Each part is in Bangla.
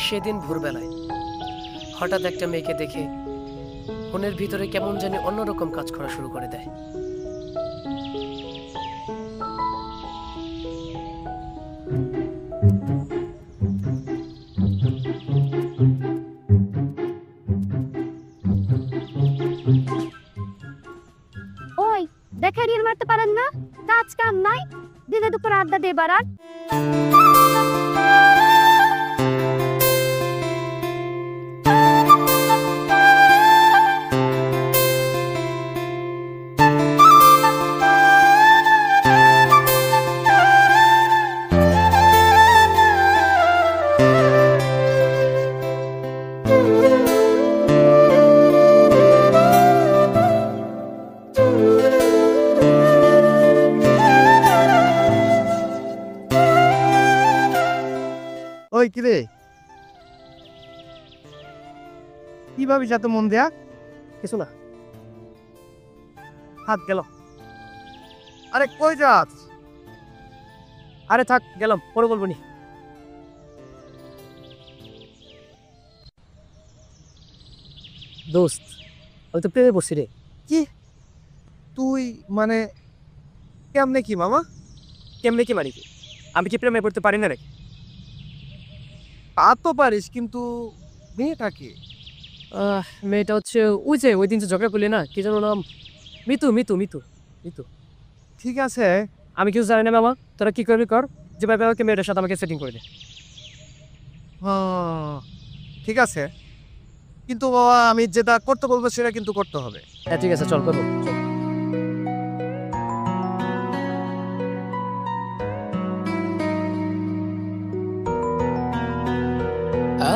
সেদিন ভোরবেলায় হঠাৎ একটা মেয়েকে দেখে মনের ভিতরে কেমন জানি অন্যরকম কাজ করা শুরু করে দেয়। ওই দেখে রিল মারতে পারেন না, কাজ কাম নাই, দিনে দুপুর আড্ডা দিয়ে বাড়ান। ওই কিরে, কি ভাবিস এত মন দেয়া? কিছু না। হাত গেল। আরে কই যাস? আরে থাক, গেলাম, পরে বলবো নি। দোস্ত, আমি তো প্রেমে বসছি রে। কি তুই মানে কেমনে কি মামা? কেমনে কি মারি কি? আমি কি প্রেমে পড়তে পারি না রে? তা তো পারিস, কিন্তু মেয়েটাকে মেয়েটা হচ্ছে ওই দিন যে ঝগড়া করলি না, কি যেন নাম? মিতু মিতু মিতু মিতু। ঠিক আছে, আমি কিছু জানি না মামা, তোরা কি করবি কর, যেভাবে আমাকে মেয়েটার সাথে আমাকে সেটিং করে দে। হ্যাঁ ঠিক আছে, কিন্তু বাবা আমি যেটা করতে বলবো সেটা কিন্তু করতে হবে। হ্যাঁ ঠিক আছে, চল করবো, চল।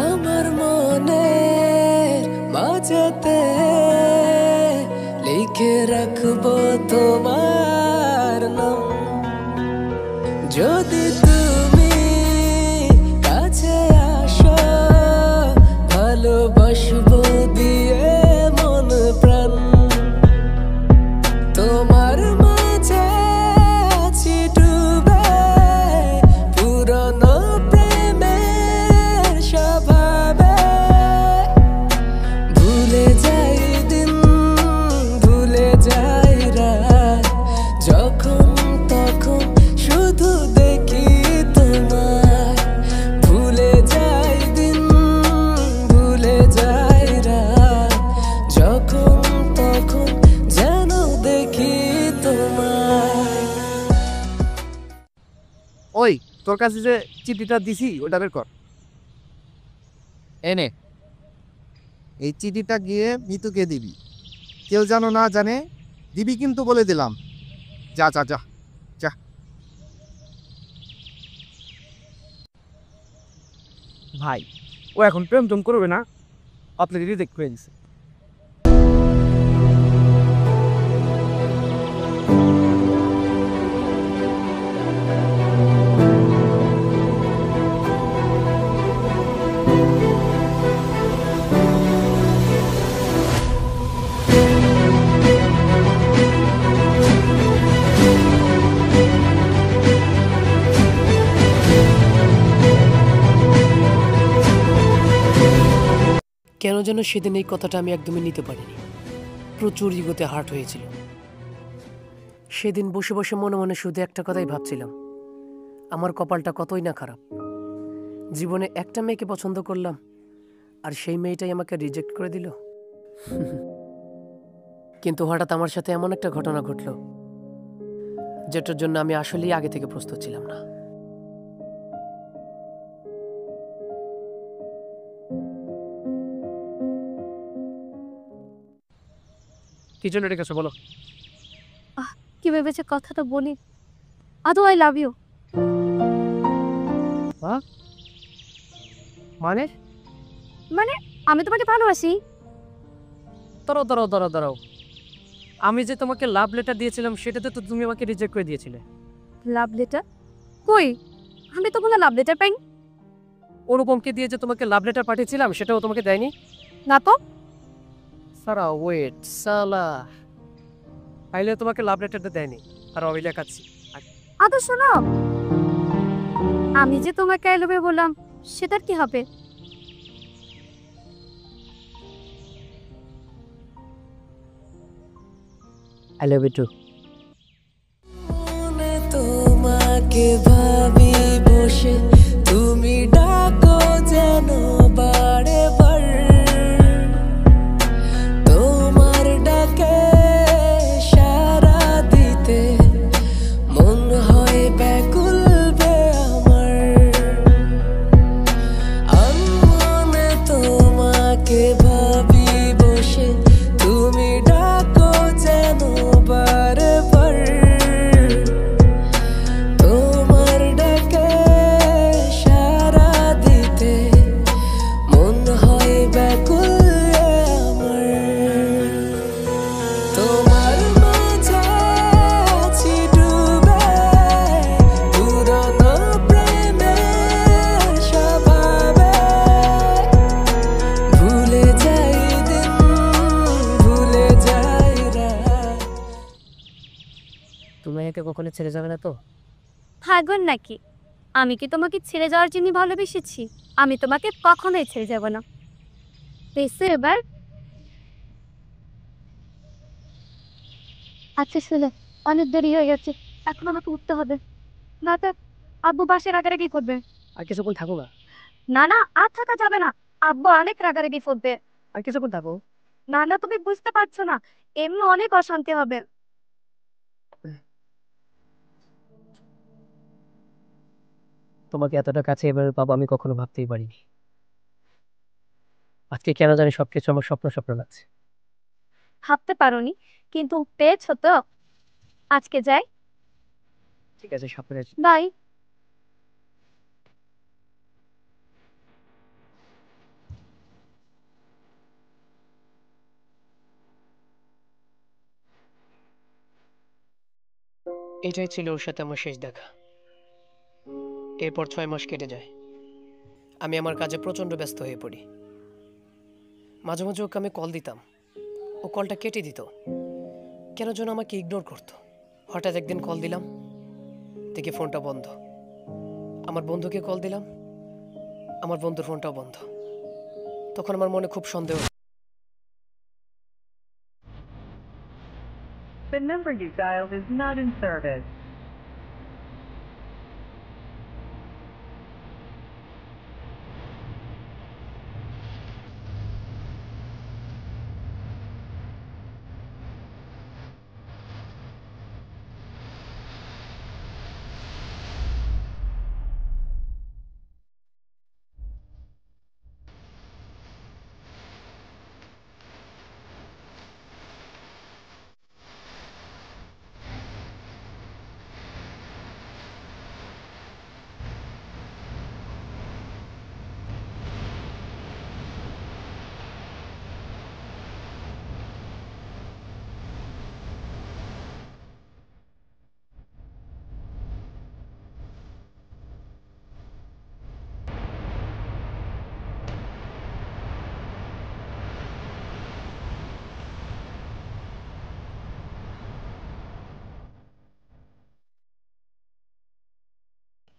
আমার মনে মাঝেতে লিখে রাখবো তোমার নাম, যদি তুমি কাছে আসো ভালোবাসবো দিয়ে মন প্রাণ, তোমার মাঝে আছি ডুবে পুরনো প্রেমের স্বভাবে, ভুলে যাই দিন ভুলে যাই রাত, যখন তখন শুধু দেখি তোমায়, ভুলে যাই দিন ভুলে যাই রাত, যখন তখন যেন দেখি তোমায়। ওই তোর কাছে যে চিঠিটা দিছি ওটা বের কর। এনে এই চিঠিটা গিয়ে মিতুকে দিবি, কেউ যেন না জানে, দিবি কিন্তু বলে দিলাম। যা যা যা যা। ভাই, ও এখন প্রেম টেম করবে না, আপনাকে রিজেক্ট করে দিছে। কেন যেন সেদিন এই কথাটা আমি একদমই নিতে পারিনি, প্রচুর ইগোতে হার্ট হয়েছিল। সেদিন বসে বসে মনে মনে শুধু একটা কথাই ভাবছিলাম, আমার কপালটা কতই না খারাপ, জীবনে একটা মেয়েকে পছন্দ করলাম আর সেই মেয়েটাই আমাকে রিজেক্ট করে দিল। কিন্তু হঠাৎ আমার সাথে এমন একটা ঘটনা ঘটল যেটার জন্য আমি আসলেই আগে থেকে প্রস্তুত ছিলাম না। কি জন্য রেখেছো বলো? কি ভেবেছে কথাটা বলি, আদৌ আই লাভ ইউ। মানে মানে আমি তোমাকে ভালোবাসি। দাঁড়াও দাঁড়াও দাঁড়াও দাঁড়াও, আমি যে তোমাকে লাভ লেটার দিয়েছিলাম সেটাতে তো তুমি আমাকে রিজেক্ট করে দিয়েছিলে। Love letter? কই, আমি তো কোনো লাভ লেটার পাইনি। অনুপমকে দিয়ে যে তোমাকে লাভ লেটার পাঠিয়েছিলাম সেটাও তোমাকে দেয়নি? না তো। সারা ওয়েট সালা, আইলে তোমাকে লাভ লেটারটা দেয়নি আর আমি লেখাচ্ছি। আদৌ শোনো, আমি যে তোমাকে আই লাভ ইউ বললাম সেটার কি হবে? I love you too. মনে তোমাকে ভাবি বসে, তুমি ডাকো যেন বারে বার। তোমার ডাকে সাড়া দিতে মন হয় ব্যাকুল বে আমার। মনে তোমাকে ভাবি বসে, তুমি ডাকো যেন বারে বার। তোমার ডাকে সাড়া দিতে মন হয় ব্যাকুল আমার। তোমার মাঝে আছি ডুবে, পুরনো প্রেমের স্বভাবে। ভুলে যাই দিন, ভুলে যাই রাত। তুমি একে কখনো ছেড়ে যাবে না তো? পাগল নাকি? আমি কি তোমাকে ছেড়ে যাওয়ার জন্য ভালোবেসেছি? আমি তোমাকে কখনোই ছেড়ে যাব না। পেয়েছো এবার? আচ্ছা শোনো, অনেক দেরি হয়ে গেছে, এখন আমাকে উঠতে হবে। না তো আব্বু বাসে রাগারাগি করবে। আর কিছুক্ষণ থাকো না। না না, আর থাকা যাবে না, আব্বু অনেক রাগারাগি করবে। আর কিছুক্ষণ থাকো। না না, তুমি বুঝতে পারছো না, এমনি অনেক অশান্তি হবে। তোমাকে এতটা কাছে এভাবে পাবো আমি কখনো ভাবতেই পারিনি। আজকে কেন জানি সবকিছু আমার স্বপ্ন স্বপ্ন লাগছে। ভাবতে পারোনি, কিন্তু পেয়েছো তো। আজকে যাই। ঠিক আছে, স্বপ্নের। বাই। এটাই ছিল ওর সাথে আমার শেষ দেখা। এরপর 6 মাস কেটে যায়। আমি আমার কাজে প্রচণ্ড ব্যস্ত হয়ে পড়ি। মাঝে মাঝে ওকে আমি কল দিতাম, ও কলটা কেটে দিত, কেন যেন আমাকে ইগনোর করতো। হঠাৎ একদিন কল দিলাম, দেখি ফোনটা বন্ধ। আমার বন্ধুকে কল দিলাম, আমার বন্ধুর ফোনটাও বন্ধ। তখন আমার মনে খুব সন্দেহ। The number you dialed is not in service.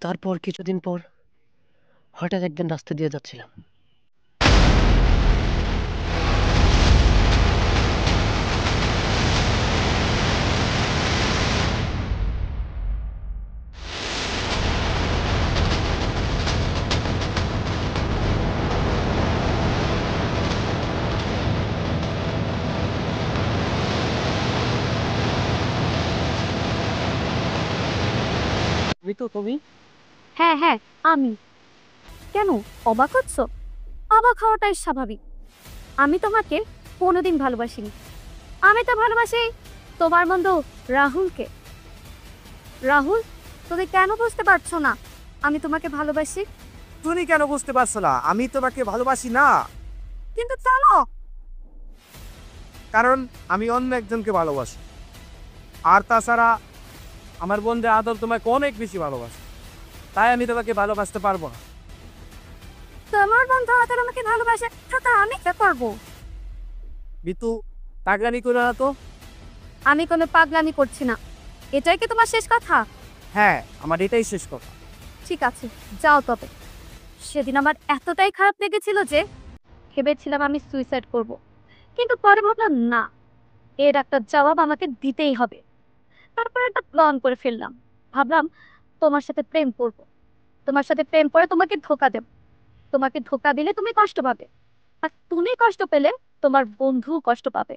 তারপর কিছুদিন পর হঠাৎ একদিন রাস্তা দিয়ে যাচ্ছিলাম। তুমি হ্যাঁ হ্যাঁ, আমি। কেন অবাক হচ্ছ? অবাক হওয়াটাই স্বাভাবিক। আমি তোমাকে কোনোদিন ভালোবাসিনি। আমি তো ভালোবাসি তোমার বন্ধু রাহুলকে। রাহুল, তুমি কেন বুঝতে পারছো না আমি তোমাকে ভালোবাসি? তুমি কেন বুঝতে পারছো না আমি তোমাকে ভালোবাসি না? কিন্তু চলো। কারণ আমি অন্য একজনকে ভালোবাসি। আর তাছাড়া আমার বন্ধু আদর তোমাকে অনেক বেশি ভালোবাসে, তাই আমি তোমাকে ভালোবাসতে পারবো না। তোমার বন্ধু আদর আমাকে ভালোবাসে, তা আমি কি করবো? বিতু, পাগলামি করো না তো। আমি কোনো পাগলামি করছি না। এটাই কি তোমার শেষ কথা? হ্যাঁ, আমার এটাই শেষ কথা। ঠিক আছে, যাও তবে। সেদিন আমার এতটাই খারাপ লেগেছিল যে ভেবেছিলাম আমি সুইসাইড করব, কিন্তু পরে ভাবলাম না, এর একটা জবাব আমাকে দিতেই হবে। তারপর একটা প্ল্যান করে ফেললাম। ভাবলাম তোমার সাথে প্রেম করব, তোমার সাথে প্রেম করে তোমাকে ধোকা দেব। তোমাকে ধোকা দিলে তুমি কষ্ট পাবে, আর তুমি কষ্ট পেলে তোমার বন্ধু কষ্ট পাবে,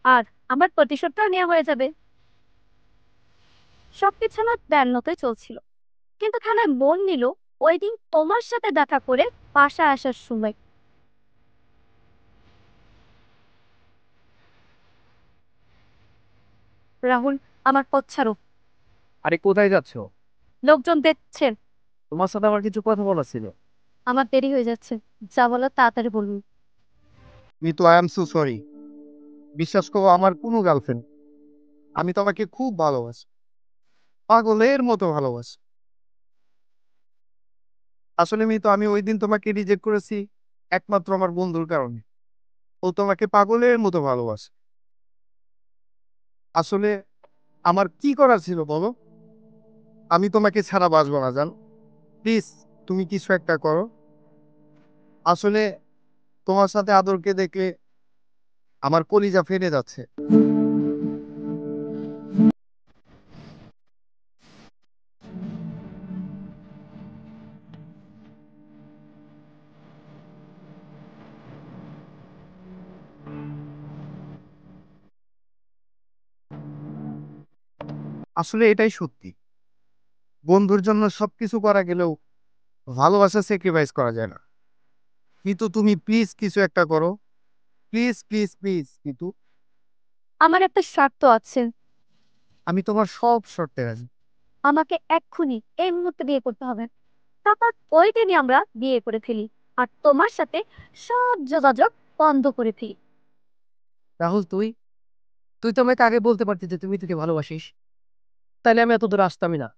আর আমার প্রতিশোধটা নেওয়া হয়ে যাবে। সবকিছু আমার প্ল্যান মতোই চলছিল, কিন্তু খেলায় মন নিল ওই দিন তোমার সাথে দেখা করে বাসায় আসার সময়। রাহুল, আমার পথ ছাড়ো। আরে কোথায় যাচ্ছ? লোকজন দেখছেন। তোমার সাথে আমার কিছু কথা বলা ছিল। আমার দেরি হয়ে যাচ্ছে, যা বলো তাড়াতাড়ি বলুন। Mitu, I am so sorry. বিশ্বাস করো, আমার কোনো গার্লফ্রেন্ড। আমি তোমাকে খুব ভালোবাসি, পাগলের মতো ভালোবাসি। আসলে মিতু, আমি ওই দিন তোমাকে রিজেক্ট করেছি একমাত্র আমার বন্ধুর কারণে। ও তোমাকে পাগলের মতো ভালোবাসে। আসলে আমার কি করার ছিল বলো? আমি তোমাকে ছাড়া বাঁচবো না, জান। প্লিজ, তুমি কিছু একটা করো। আসলে তোমার সাথে আদরকে দেখলে আমার কলিজা ফেটে যাচ্ছে। আসলে এটাই সত্যি, বন্ধুর জন্য সবকিছু করা গেলেও ভালোবাসা স্যাক্রিফাইস করা যায় না। কিন্তু তুমি প্লিজ কিছু একটা করো। প্লিজ প্লিজ প্লিজ কিন্তু আমার একটা শর্ত আছে। আমি তোমার সব শর্তে রাজি। আমাকে এক্ষুনি এই মুহূর্তে বিয়ে করতে হবে, তারপর ওই দিনই আমরা বিয়ে করে ফেলি, আর তোমার সাথে সব যোগাযোগ বন্ধ করে ফেলি। রাহুল, তুই তুই তো আমাকে আগে বলতে পারতিস যে তুই তোকে ভালোবাসিস, তাইলে আমি এত দূর আসতামই না।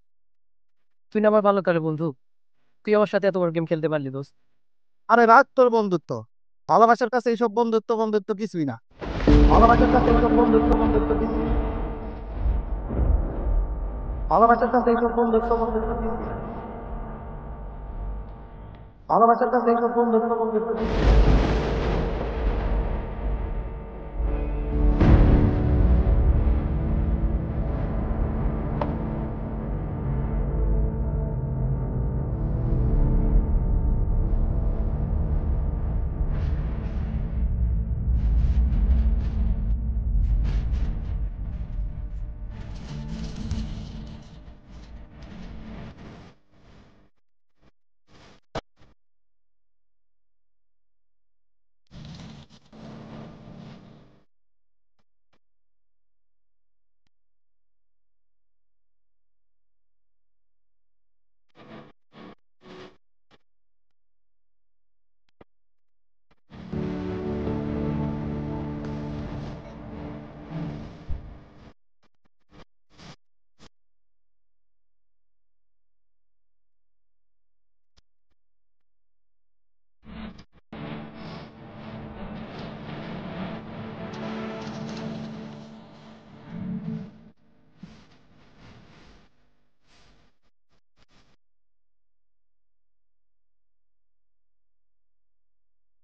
তুই না আমার ভালো কারে বন্ধু, তুই আমার সাথে এত বড় গেম খেলতে পারলি দোস্ত। আরে রাগ তোর বন্ধুত্ব। ভালোবাসার কাছে এইসব বন্ধুত্ব বন্ধুত্ব কিছুই না। ভালোবাসার কাছে এইসব বন্ধুত্ব বন্ধুত্ব কিছুই না। ভালোবাসার কাছে এইসব বন্ধুত্ব বন্ধুত্ব কিছুই না। ভালোবাসার কাছে এইসব বন্ধুত্ব বন্ধুত্ব কিছুই না।